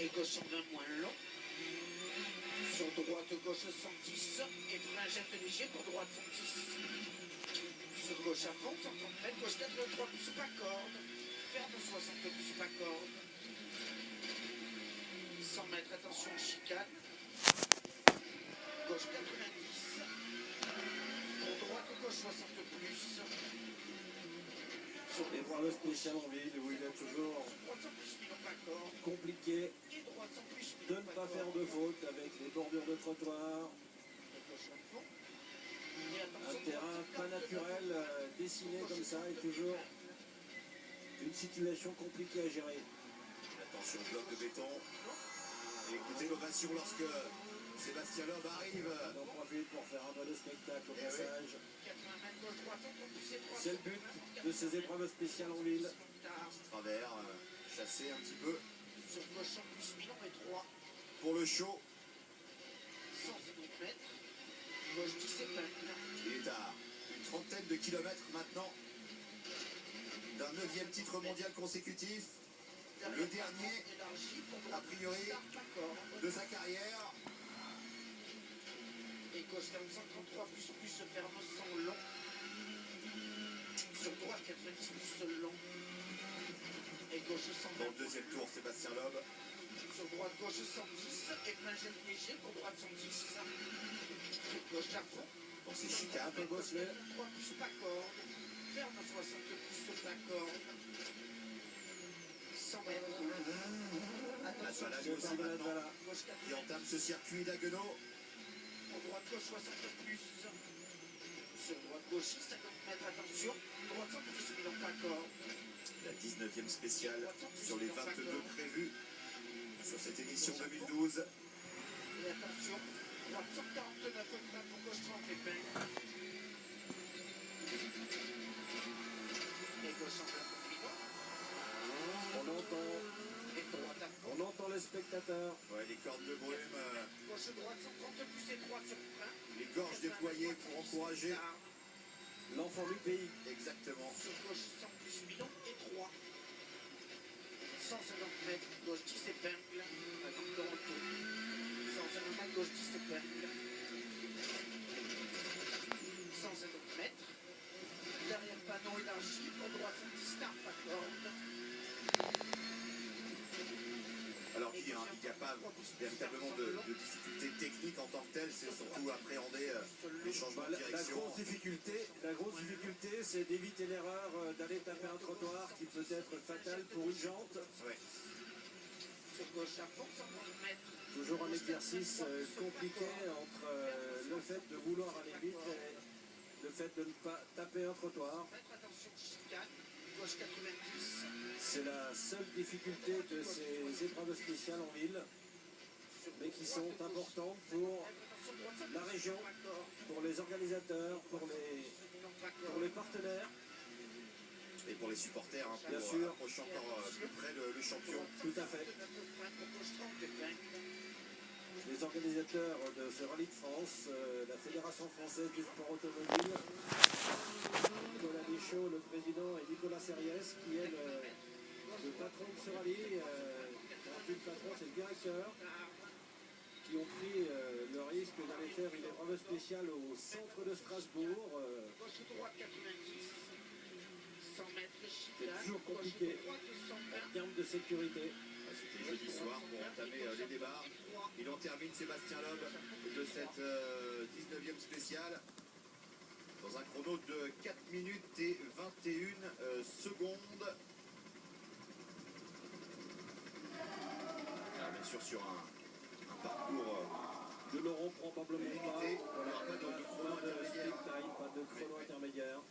et gauche 120 moins long. Sur droite, gauche 110 et frein jette léger pour droite 110. Sur gauche à fond, 130 mètres, gauche 83 plus pas corde. Ferme 60 plus pas corde. 100 mètres, attention chicane. Gauche 90. Pour droite, gauche 60 plus. Et voir le spécial en ville où il est toujours compliqué de ne pas faire de faute avec les bordures de trottoir. Un terrain pas naturel dessiné comme ça est toujours une situation compliquée à gérer. Attention, bloc de béton. Et écoutez l'ovation lorsque Sébastien Loeb arrive. On en profite pour faire un bon spectacle au passage. C'est le but de ces épreuves spéciales en ville. Petit travers, chassé un petit peu. Sur gauche 100 plus Milan et 3. Pour le show. 150 mètres. Gauche 10 épingles. Il est à une trentaine de kilomètres maintenant d'un 9e titre mondial consécutif. Le dernier, a priori, de sa carrière. Et gauche 133 plus ferme sans long. Sur droite 90 plus long. Et gauche 120. Dans le deuxième tour, Sébastien Loeb. Sur droite gauche 110 et plein jet léger pour droite 110. Sur gauche à fond. Dans ses chicanes. 3 plus pas corde. Ferme 60 plus pas corde. 100 mètres. Attention, Balade aussi maintenant, gauche 4 qui entame ce circuit d'Haguenau. pour droite gauche 60 plus. Sur droite gauche 50 mètres, attention. Droite 100 plus Milan pas corde. La 19e spéciale sur les 22 prévus sur cette édition 2012. Et attention, droite 149 frein pour gauche 30 épingles. Et gauche 120 pour Milan. Et droite à fond. On entend les spectateurs. Ouais, les cordes de brume, Gauche droite 130 plus et 3 sur frein. les gorges déployées pour encourager. L'enfant du pays. Exactement. Sur gauche 100 plus Milan et 3. 150 mètres, gauche 10 épingles. Avec le retour. 150 mètres, gauche 10 épingles. 150 mètres. Derrière panneau élargi, pour droite 110 start pas corde. Alors qu'il n'y a pas véritablement de difficultés techniques en tant que telles, c'est surtout appréhender les changements de La direction. grosse difficulté, c'est d'éviter l'erreur d'aller taper un trottoir qui peut être fatal pour une jante. Ouais. Sur gauche à fond, 130 mètres. Toujours un exercice compliqué entre le fait de vouloir aller vite et le fait de ne pas taper un trottoir. Attention, chicane, gauche 90. C'est la seule difficulté de ces épreuves spéciales en ville, mais qui sont importantes pour la région, pour les organisateurs, pour les partenaires. Et pour les supporters, hein, pour Bien sûr. approcher encore plus près le champion. Tout à fait. Les organisateurs de ce rallye de France, la Fédération française du sport automobile, Nicolas Deschaux, le président, et Nicolas Serriès, qui est le patron de ce rallye. Le patron, c'est le directeur, qui ont pris le risque d'aller faire une épreuve spéciale au centre de Strasbourg. C'est toujours compliqué en termes de sécurité. C'était jeudi soir pour entamer les débats. Il en termine Sébastien Loeb de cette 19e spéciale dans un chrono de 4 minutes et 21 secondes. Alors bien sûr sur un parcours De l'euro probablement pas. limité, Voilà, pas de chrono pas de intermédiaire. speed time, pas de chrono intermédiaire.